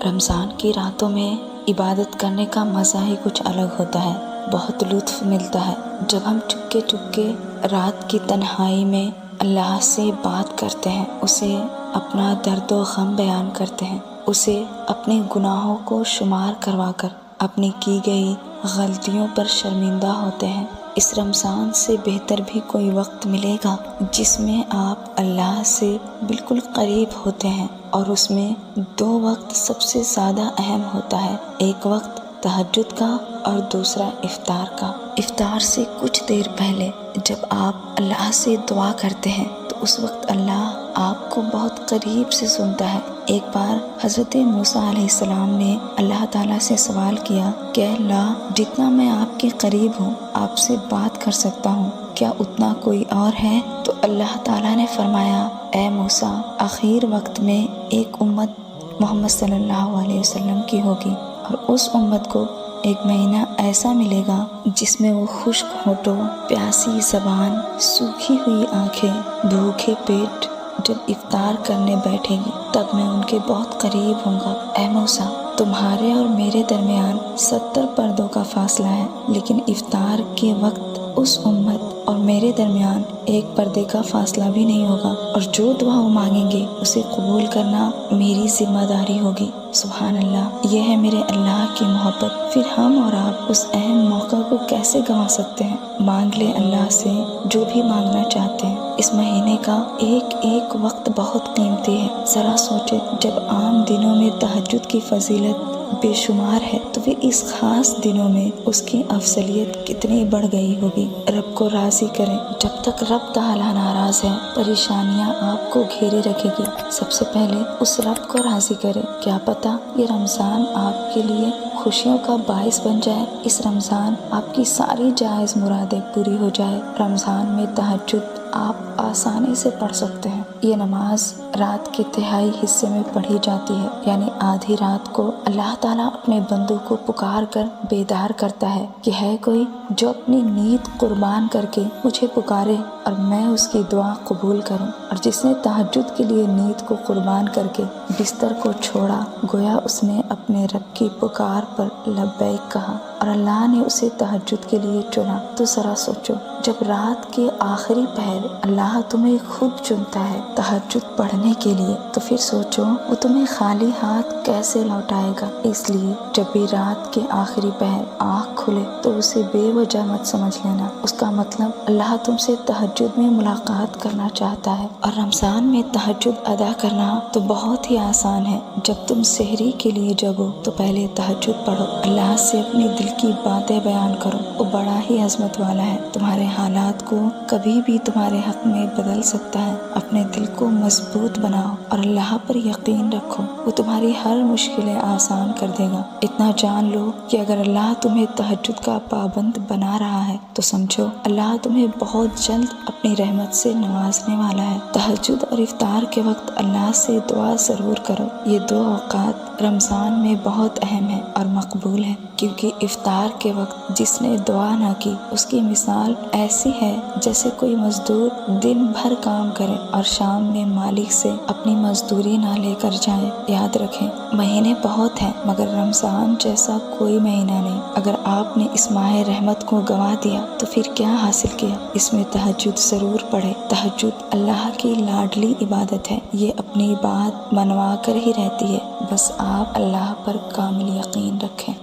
رمضان کی راتوں میں عبادت کرنے کا مزہ ہی کچھ الگ ہوتا ہے، بہت لطف ملتا ہے جب ہم چپکے چپکے رات کی تنہائی میں اللہ سے بات کرتے ہیں، اسے اپنا درد و غم بیان کرتے ہیں، اسے اپنے گناہوں کو شمار کروا کر اپنی کی گئی غلطیوں پر شرمندہ ہوتے ہیں۔ اس رمضان سے بہتر بھی کوئی وقت ملے گا جس میں آپ اللہ سے بالکل قریب ہوتے ہیں، اور اس میں 2 وقت سب سے زیادہ اہم ہوتا ہے، ایک وقت تہجد کا اور دوسرا افطار کا۔ افطار سے کچھ دیر پہلے جب آپ اللہ سے دعا کرتے ہیں تو اس وقت اللہ آپ کو بہت قریب سے سنتا ہے۔ ایک بار حضرت موسیٰ علیہ السلام نے اللہ تعالیٰ سے سوال کیا کہ اللہ، جتنا میں آپ کے قریب ہوں، آپ سے بات کر سکتا ہوں، کیا اتنا کوئی اور ہے؟ تو اللہ تعالیٰ نے فرمایا، اے موسیٰ، آخر وقت میں ایک امت محمد صلی اللہ علیہ وسلم کی ہوگی، اور اس امت کو ایک مہینہ ایسا ملے گا جس میں وہ خشک ہونٹوں، پیاسی زبان، سوکھی ہوئی آنکھیں، بھوکے پیٹ جب افطار کرنے بیٹھے گی تب میں ان کے بہت قریب ہوں گا۔ اے موسیٰ، تمہارے اور میرے درمیان 70 پردوں کا فاصلہ ہے، لیکن افطار کے وقت اس امت اور میرے درمیان 1 پردے کا فاصلہ بھی نہیں ہوگا، اور جو دعا وہ مانگیں گے اسے قبول کرنا میری ذمہ داری ہوگی۔ سبحان اللہ، یہ ہے میرے اللہ کی محبت۔ پھر ہم اور آپ اس اہم موقع کو کیسے گنوا سکتے ہیں؟ مانگ لیں اللہ سے جو بھی مانگنا چاہتے ہیں۔ اس مہینے کا ایک ایک وقت بہت قیمتی ہے۔ ذرا سوچیں، جب عام دنوں میں تہجد کی فضیلت بے شمار ہے تو پھر اس خاص دنوں میں اس کی افضلیت کتنی بڑھ گئی ہوگی۔ رب کو راضی کریں، جب تک رب تعالیٰ ناراض ہے پریشانیاں آپ کو گھیرے رکھے گی۔ سب سے پہلے اس رب کو راضی کریں، کیا پتہ یہ رمضان آپ کے لیے خوشیوں کا باعث بن جائے، اس رمضان آپ کی ساری جائز مرادیں پوری ہو جائے۔ رمضان میں تہجد آپ آسانی سے پڑھ سکتے ہیں۔ یہ نماز رات کے تہائی حصے میں پڑھی جاتی ہے، یعنی آدھی رات کو اللہ تعالیٰ اپنے بندوں کو پکار کر بیدار کرتا ہے کہ ہے کوئی جو اپنی نیند قربان کر کے مجھے پکارے اور میں اس کی دعا قبول کروں۔ اور جس نے تہجد کے لیے نیند کو قربان کر کے بستر کو چھوڑا، گویا اس نے اپنے رب کی پکار پر لبیک کہا اور اللہ نے اسے تہجد کے لیے چنا۔ تو ذرا سوچو، جب رات کے آخری پہر اللہ تمہیں خود چنتا ہے تہجد پڑھنے کے لیے، تو پھر سوچو وہ تمہیں خالی ہاتھ کیسے لوٹائے گا۔ اس لیے جب بھی رات کے آخری پہر آنکھ کھلے تو اسے بے وجہ مت سمجھ لینا، اس کا مطلب اللہ تم سے تہجد میں ملاقات کرنا چاہتا ہے۔ اور رمضان میں تہجد ادا کرنا تو بہت ہی آسان ہے۔ جب تم سحری کے لیے جگو تو پہلے تہجد پڑھو، اللہ سے اپنی دل کی باتیں بیان کرو، وہ بڑا ہی عظمت والا ہے، تمہارے حالات کو کبھی بھی تمہارے حق میں بدل سکتا ہے۔ اپنے دل کو مضبوط بناؤ اور اللہ پر یقین رکھو، وہ تمہاری ہر مشکلیں آسان کر دے گا۔ اتنا جان لو کہ اگر اللہ تمہیں تہجد کا پابند بنا رہا ہے تو سمجھو اللہ تمہیں بہت جلد اپنی رحمت سے نوازنے والا ہے۔ تہجد اور افطار کے وقت اللہ سے دعا ضرور کرو۔ یہ 2 اوقات رمضان میں بہت اہم ہیں اور مقبول ہیں، کیونکہ افطار کے وقت جس نے دعا نہ کی اس کی مثال ایسی ہے جیسے کوئی مزدور دن بھر کام کرے اور شام میں مالک سے اپنی مزدوری نہ لے کر جائے۔ یاد رکھیں، مہینے بہت ہیں مگر رمضان جیسا کوئی مہینہ نہیں۔ اگر آپ نے اس ماہ رحمت کو گنوا دیا تو پھر کیا حاصل کیا؟ اس میں تہجد ضرور پڑھے۔ تہجد اللہ کی لاڈلی عبادت ہے، یہ اپنی بات منوا کر ہی رہتی ہے، بس آپ اللہ پر کامل یقین رکھیں۔